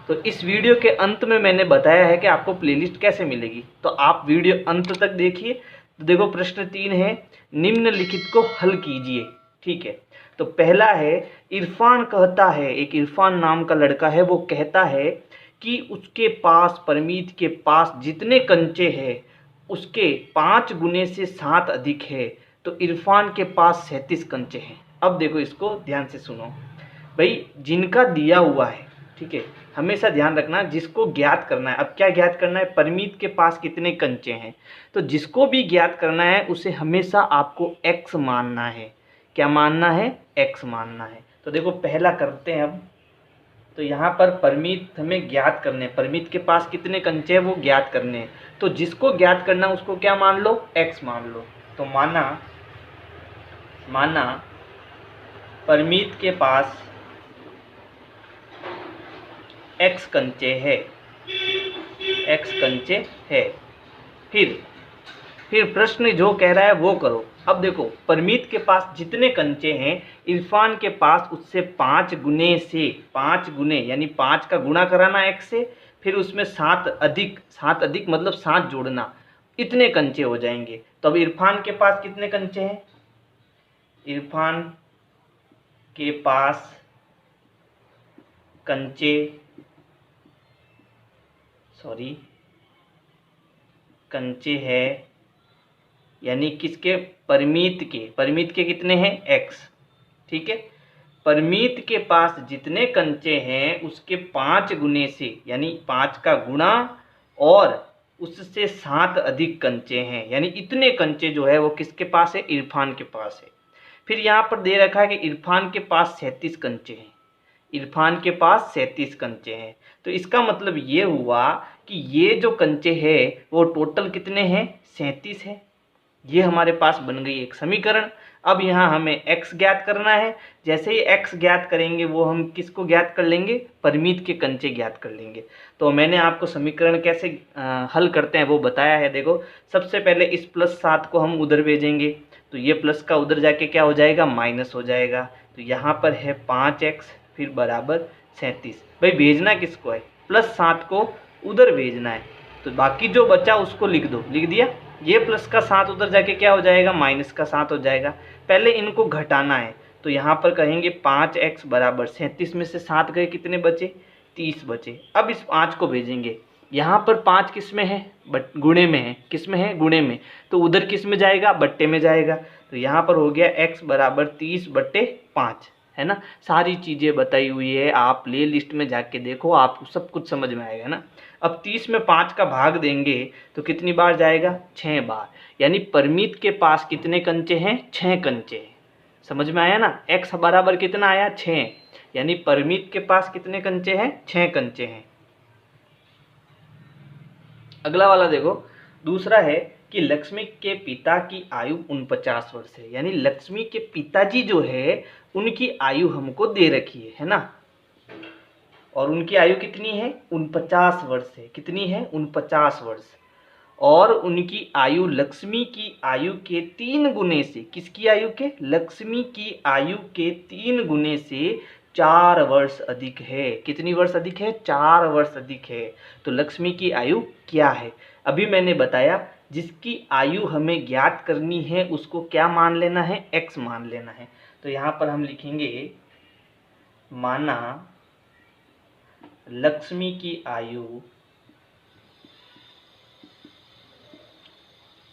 तो इस वीडियो के अंत में मैंने बताया है कि आपको प्लेलिस्ट कैसे मिलेगी, तो आप वीडियो अंत तक देखिए। तो देखो प्रश्न 3 है, निम्नलिखित को हल कीजिए। ठीक है, तो पहला है, इरफान कहता है, एक इरफान नाम का लड़का है, वो कहता है कि उसके पास, परमीत के पास जितने कंचे हैं उसके 5 गुने से 7 अधिक है। तो इरफान के पास 37 कंचे हैं। अब देखो, इसको ध्यान से सुनो भाई, जिनका दिया हुआ है, ठीक है, हमेशा ध्यान रखना जिसको ज्ञात करना है। अब क्या ज्ञात करना है, परमीत के पास कितने कंचे हैं, तो जिसको भी ज्ञात करना है उसे हमेशा आपको x मानना है। क्या मानना है, x मानना है। तो देखो पहला करते हैं अब। तो यहाँ पर परमीत हमें ज्ञात करने हैं, परमीत के पास कितने कंचे हैं वो ज्ञात करने हैं। तो जिसको ज्ञात करना है उसको क्या मान लो, x मान लो। तो माना परमीत के पास x कंचे है, x कंचे है। फिर प्रश्न जो कह रहा है वो करो। अब देखो, परमीत के पास जितने कंचे हैं, इरफान के पास उससे 5 गुने से, 5 गुने यानी 5 का गुणा कराना x से, फिर उसमें 7 अधिक, 7 अधिक मतलब 7 जोड़ना, इतने कंचे हो जाएंगे। तो अब इरफान के पास कितने कंचे हैं, इरफान के पास कंचे है, यानी किसके, परमीत के कितने हैं, x। ठीक है, परमीत के पास जितने कंचे हैं उसके 5 गुने से, यानी 5 का गुणा और उससे 7 अधिक कंचे हैं, यानी इतने कंचे जो है वो किसके पास है, इरफान के पास है। फिर यहाँ पर दे रखा है कि इरफान के पास 37 कंचे हैं, इरफान के पास 37 कंचे हैं। तो इसका मतलब ये हुआ कि ये जो कंचे हैं वो टोटल कितने हैं, 37 है। ये हमारे पास बन गई एक समीकरण। अब यहाँ हमें x ज्ञात करना है। जैसे ही x ज्ञात करेंगे वो हम किसको ज्ञात कर लेंगे, परमीत के कंचे ज्ञात कर लेंगे। तो मैंने आपको समीकरण कैसे हल करते हैं वो बताया है। देखो, सबसे पहले इस +7 को हम उधर भेजेंगे, तो ये प्लस का उधर जाके क्या हो जाएगा, माइनस हो जाएगा। तो यहाँ पर है 5x फिर बराबर 37। भाई भेजना किसको है, +7 को उधर भेजना है। तो बाकी जो बचा उसको लिख दो, लिख दिया। ये प्लस का 7 उधर जाके क्या हो जाएगा, माइनस का 7 हो जाएगा। पहले इनको घटाना है, तो यहाँ पर कहेंगे 5x बराबर 37 में से 7 गए, कितने बचे, 30 बचे। अब इस 5 को भेजेंगे, यहाँ पर 5 किस में है, गुणे में है, किस में है, गुणे में, तो उधर किस में जाएगा, बट्टे में जाएगा। तो यहाँ पर हो गया x बराबर 30/5, है ना। सारी चीज़ें बताई हुई है, आप प्ले लिस्ट में जाके देखो, आपको सब कुछ समझ में आएगा ना। अब 30 में 5 का भाग देंगे तो कितनी बार जाएगा, 6 बार। यानी परमीत के पास कितने कंचे हैं, 6 कंचे हैं। समझ में आया ना, x बराबर कितना आया, 6। यानी परमीत के पास कितने कंचे हैं, 6 कंचे हैं। अगला वाला देखो, दूसरा है कि लक्ष्मी के पिता की आयु 49 वर्ष है। यानी लक्ष्मी के पिताजी जो है उनकी आयु हमको दे रखी है ना, और उनकी आयु कितनी है, 49 वर्ष है। कितनी है, 49 वर्ष। और उनकी आयु लक्ष्मी की आयु के 3 गुने से, किसकी आयु के, लक्ष्मी की आयु के 3 गुने से 4 वर्ष अधिक है। कितनी वर्ष अधिक है, 4 वर्ष अधिक है। तो लक्ष्मी की आयु क्या है, अभी मैंने बताया, जिसकी आयु हमें ज्ञात करनी है उसको क्या मान लेना है, x मान लेना है। तो यहाँ पर हम लिखेंगे, माना लक्ष्मी की आयु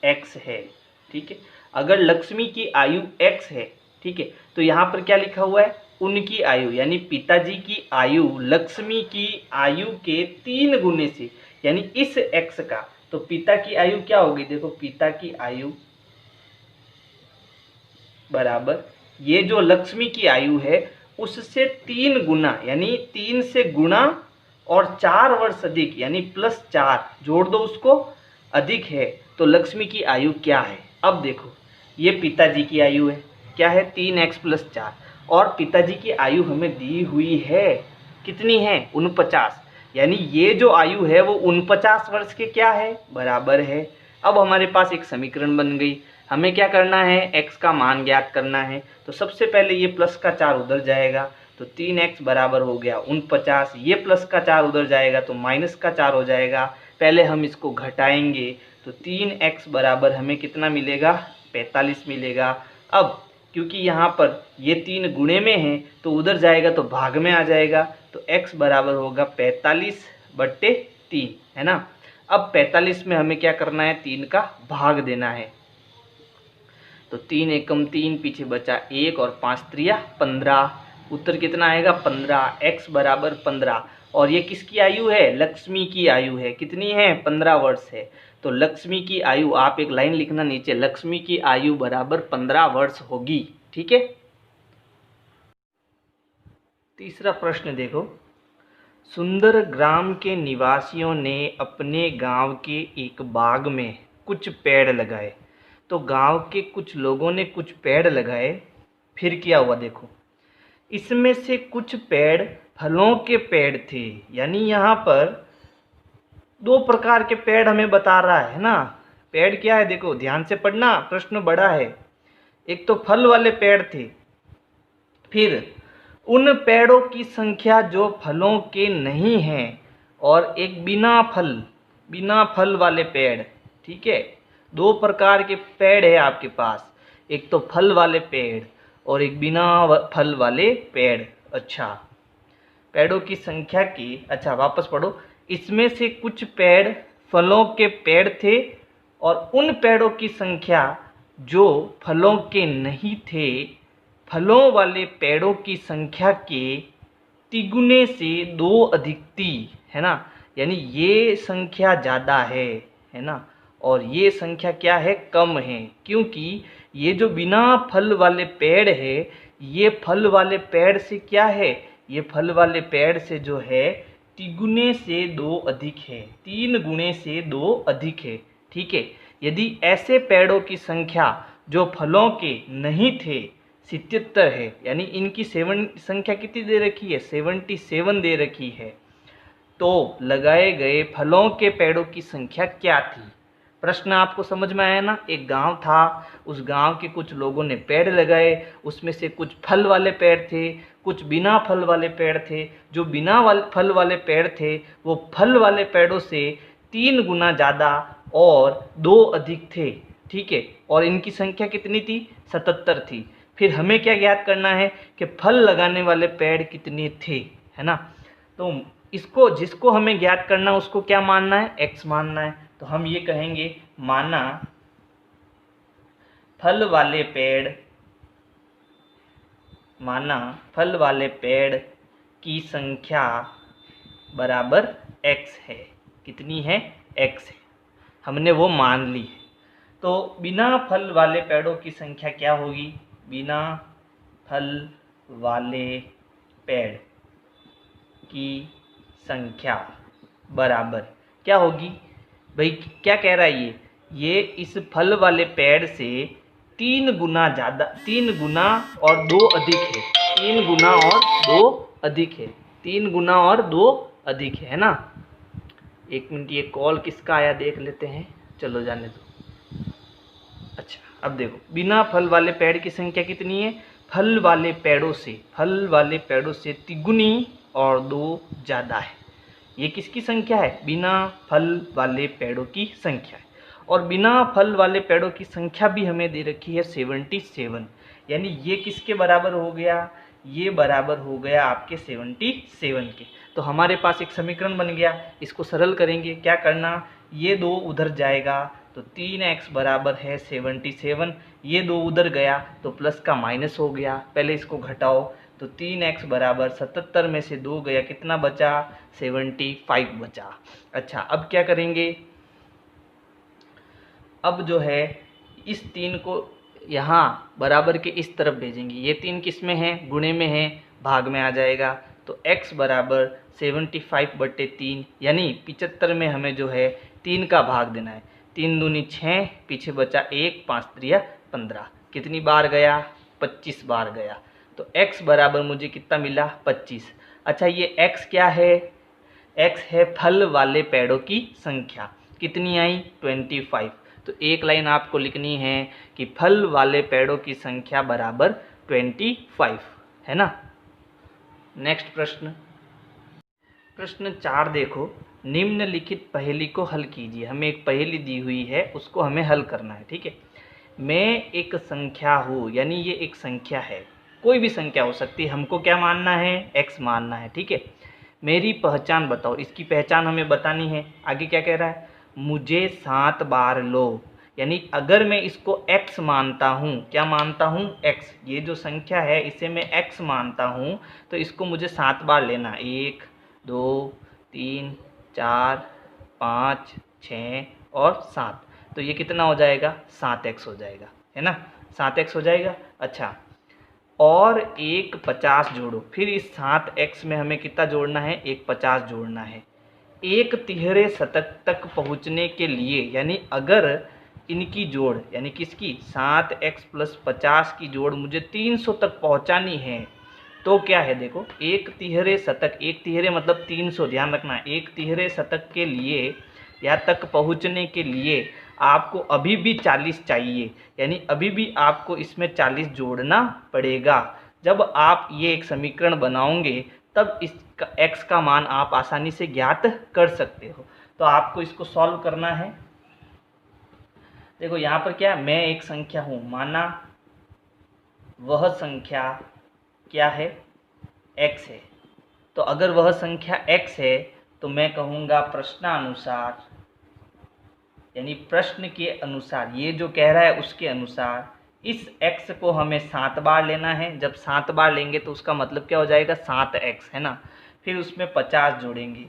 x है। ठीक है, अगर लक्ष्मी की आयु x है, ठीक है, तो यहाँ पर क्या लिखा हुआ है, उनकी आयु, यानी पिताजी की आयु लक्ष्मी की आयु के 3 गुने से, यानी इस x का, तो पिता की आयु क्या होगी, देखो पिता की आयु बराबर ये जो लक्ष्मी की आयु है उससे 3 गुना, यानी 3 से गुणा और 4 वर्ष अधिक, यानी +4 जोड़ दो उसको, अधिक है। तो लक्ष्मी की आयु क्या है, अब देखो ये पिताजी की आयु है, क्या है, 3x + 4, और पिताजी की आयु हमें दी हुई है, कितनी है, 49। यानी ये जो आयु है वो 49 वर्ष के क्या है, बराबर है। अब हमारे पास एक समीकरण बन गई। हमें क्या करना है, x का मान ज्ञात करना है। तो सबसे पहले ये +4 उधर जाएगा, तो 3x बराबर हो गया 49। ये प्लस का 4 उधर जाएगा तो माइनस का 4 हो जाएगा। पहले हम इसको घटाएंगे तो 3x बराबर हमें कितना मिलेगा, 45 मिलेगा। अब क्योंकि यहाँ पर ये 3 गुणे में है तो उधर जाएगा तो भाग में आ जाएगा, तो x बराबर होगा 45/3, है ना। अब 45 में हमें क्या करना है, 3 का भाग देना है। तो 3 एकम 3, पीछे बचा 1 और 5 त्रिया 15। उत्तर कितना आएगा, 15। x बराबर 15। और ये किसकी आयु है, लक्ष्मी की आयु है। कितनी है, 15 वर्ष है। तो लक्ष्मी की आयु, आप एक लाइन लिखना नीचे, लक्ष्मी की आयु बराबर 15 वर्ष होगी। ठीक है। तीसरा प्रश्न देखो, सुंदर ग्राम के निवासियों ने अपने गांव के एक बाग में कुछ पेड़ लगाए। तो गांव के कुछ लोगों ने कुछ पेड़ लगाए, फिर क्या हुआ देखो। इसमें से कुछ पेड़ फलों के पेड़ थे, यानी यहाँ पर 2 प्रकार के पेड़ हमें बता रहा है ना। पेड़ क्या है देखो, ध्यान से पढ़ना, प्रश्न बड़ा है। एक तो फल वाले पेड़ थे, फिर उन पेड़ों की संख्या जो फलों के नहीं हैं, और एक बिना फल वाले पेड़। ठीक है, 2 प्रकार के पेड़ है आपके पास, एक तो फल वाले पेड़ और एक बिना फल वाले पेड़। अच्छा, पेड़ों की संख्या की, अच्छा वापस पढ़ो। इसमें से कुछ पेड़ फलों के पेड़ थे और उन पेड़ों की संख्या जो फलों के नहीं थे, फलों वाले पेड़ों की संख्या के तिगुने से 2 अधिक थी, है ना। यानी ये संख्या ज़्यादा है ना, और ये संख्या क्या है, कम है। क्योंकि ये जो बिना फल वाले पेड़ है, ये फल वाले पेड़ से क्या है, ये फल वाले पेड़ से जो है तिगुने से 2 अधिक है, 3 गुणे से 2 अधिक है। ठीक है। यदि ऐसे पेड़ों की संख्या जो फलों के नहीं थे 77 है, यानी इनकी संख्या कितनी दे रखी है, 77 दे रखी है, तो लगाए गए फलों के पेड़ों की संख्या क्या थी। प्रश्न आपको समझ में आया ना। एक गांव था, उस गांव के कुछ लोगों ने पेड़ लगाए, उसमें से कुछ फल वाले पेड़ थे, कुछ बिना फल वाले पेड़ थे। जो फल वाले पेड़ थे वो फल वाले पेड़ों से 3 गुना ज़्यादा और 2 अधिक थे। ठीक है, और इनकी संख्या कितनी थी, 77 थी। फिर हमें क्या ज्ञात करना है कि फल लगाने वाले पेड़ कितने थे, है ना। तो इसको, जिसको हमें ज्ञात करना उसको क्या मानना है, x मानना है। तो हम ये कहेंगे, माना फल वाले पेड़ की संख्या बराबर x है। कितनी है, x है, हमने वो मान ली है। तो बिना फल वाले पेड़ों की संख्या क्या होगी, बिना फल वाले पेड़ की संख्या बराबर क्या होगी भाई, क्या कह रहा है ये इस फल वाले पेड़ से 3 गुना ज़्यादा, 3 गुना और 2 अधिक है, 3 गुना और 2 अधिक है, 3 गुना और 2 अधिक है ना। 1 मिनट, ये कॉल किसका आया देख लेते हैं, चलो जाने दो। अच्छा, अब देखो, बिना फल वाले पेड़ की संख्या कितनी है, फल वाले पेड़ों से तिगुनी और 2 ज़्यादा है। ये किसकी संख्या है, बिना फल वाले पेड़ों की संख्या है। और बिना फल वाले पेड़ों की संख्या भी हमें दे रखी है 77, यानी ये किसके बराबर हो गया, ये बराबर हो गया आपके 77 के। तो हमारे पास एक समीकरण बन गया। इसको सरल करेंगे, क्या करना, ये 2 उधर जाएगा तो 3x बराबर है 77, ये 2 उधर गया तो प्लस का माइनस हो गया, पहले इसको घटाओ तो 3x बराबर 77 में से 2 गया, कितना बचा, 75 बचा। अच्छा, अब क्या करेंगे, अब जो है इस 3 को यहाँ बराबर के इस तरफ भेजेंगे। ये 3 किस में है, गुणे में है, भाग में आ जाएगा। तो x बराबर 75/3, यानी 75 में हमें जो है 3 का भाग देना है। 3 दूनी 6, पीछे बचा 1, 5 त्रिया 15, कितनी बार गया, 25 बार गया। तो x बराबर मुझे कितना मिला, 25। अच्छा, ये x क्या है, x है फल वाले पेड़ों की संख्या, कितनी आई, 25। तो एक लाइन आपको लिखनी है कि फल वाले पेड़ों की संख्या बराबर 25, है ना। नेक्स्ट प्रश्न, प्रश्न 4 देखो, निम्नलिखित पहेली को हल कीजिए। हमें एक पहेली दी हुई है, उसको हमें हल करना है। ठीक है, मैं एक संख्या हूँ, यानी ये एक संख्या है, कोई भी संख्या हो सकती है, हमको क्या मानना है, x मानना है। ठीक है, मेरी पहचान बताओ, इसकी पहचान हमें बतानी है। आगे क्या कह रहा है, मुझे 7 बार लो, यानी अगर मैं इसको x मानता हूँ, क्या मानता हूँ, x, ये जो संख्या है इसे मैं x मानता हूँ, तो इसको मुझे 7 बार लेना, 1 2 3 4 5 6 और 7, तो ये कितना हो जाएगा, 7x हो जाएगा, है ना, 7x हो जाएगा। अच्छा, और एक 50 जोड़ो, फिर इस 7x में हमें कितना जोड़ना है, एक 50 जोड़ना है। एक तिहरे शतक तक पहुंचने के लिए, यानी अगर इनकी जोड़, यानी किसकी, 7x प्लस 50 की जोड़ मुझे 300 तक पहुंचानी है, तो क्या है, देखो, एक तिहरे शतक, एक तिहरे मतलब 300, ध्यान रखना, एक तिहरे शतक के लिए या तक पहुंचने के लिए आपको अभी भी 40 चाहिए, यानी अभी भी आपको इसमें 40 जोड़ना पड़ेगा। जब आप ये एक समीकरण बनाओगे तब इस x का मान आप आसानी से ज्ञात कर सकते हो। तो आपको इसको सॉल्व करना है। देखो यहाँ पर क्या, मैं एक संख्या हूँ, माना वह संख्या क्या है, x है। तो अगर वह संख्या x है तो मैं कहूँगा प्रश्नानुसार, यानी प्रश्न के अनुसार, ये जो कह रहा है उसके अनुसार इस x को हमें 7 बार लेना है। जब 7 बार लेंगे तो उसका मतलब क्या हो जाएगा, 7x, है ना, फिर उसमें 50 जोड़ेंगे।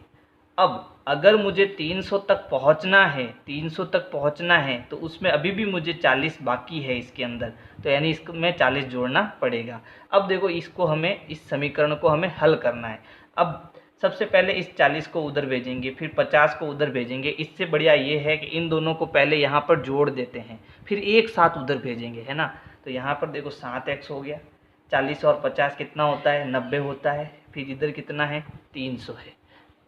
अब अगर मुझे 300 तक पहुंचना है, 300 तक पहुंचना है, तो उसमें अभी भी मुझे 40 बाकी है इसके अंदर, तो यानी इसको में 40 जोड़ना पड़ेगा। अब देखो, इसको हमें, इस समीकरण को हमें हल करना है। अब सबसे पहले इस 40 को उधर भेजेंगे, फिर 50 को उधर भेजेंगे। इससे बढ़िया ये है कि इन दोनों को पहले यहाँ पर जोड़ देते हैं, फिर एक साथ उधर भेजेंगे, है ना। तो यहाँ पर देखो 7x हो गया, 40 और 50 कितना होता है, 90 होता है, फिर इधर कितना है, 300 है।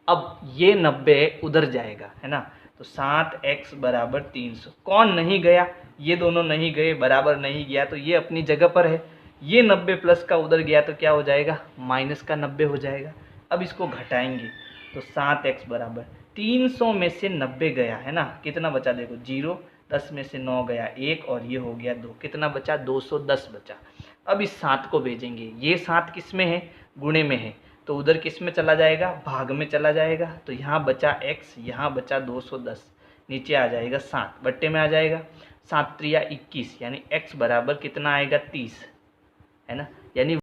अब ये 90 उधर जाएगा, है ना, तो 7x बराबर 300। कौन नहीं गया, ये दोनों नहीं गए, बराबर नहीं गया, तो ये अपनी जगह पर है। ये 90 प्लस का उधर गया तो क्या हो जाएगा, माइनस का 90 हो जाएगा। अब इसको घटाएंगे तो 7x बराबर 300 में से 90 गया, है ना, कितना बचा, देखो 0, 10 में से 9 गया 1, और ये हो गया 2, कितना बचा, 210 बचा। अब इस 7 को भेजेंगे, ये 7 किस में है, गुणे में है, तो उधर किस में चला जाएगा, भाग में चला जाएगा। तो यहाँ बचा x, यहाँ बचा 210, नीचे आ जाएगा 7, बट्टे में आ जाएगा, 7 त्रिया 21, यानी x बराबर कितना आएगा, 30, है ना, यानी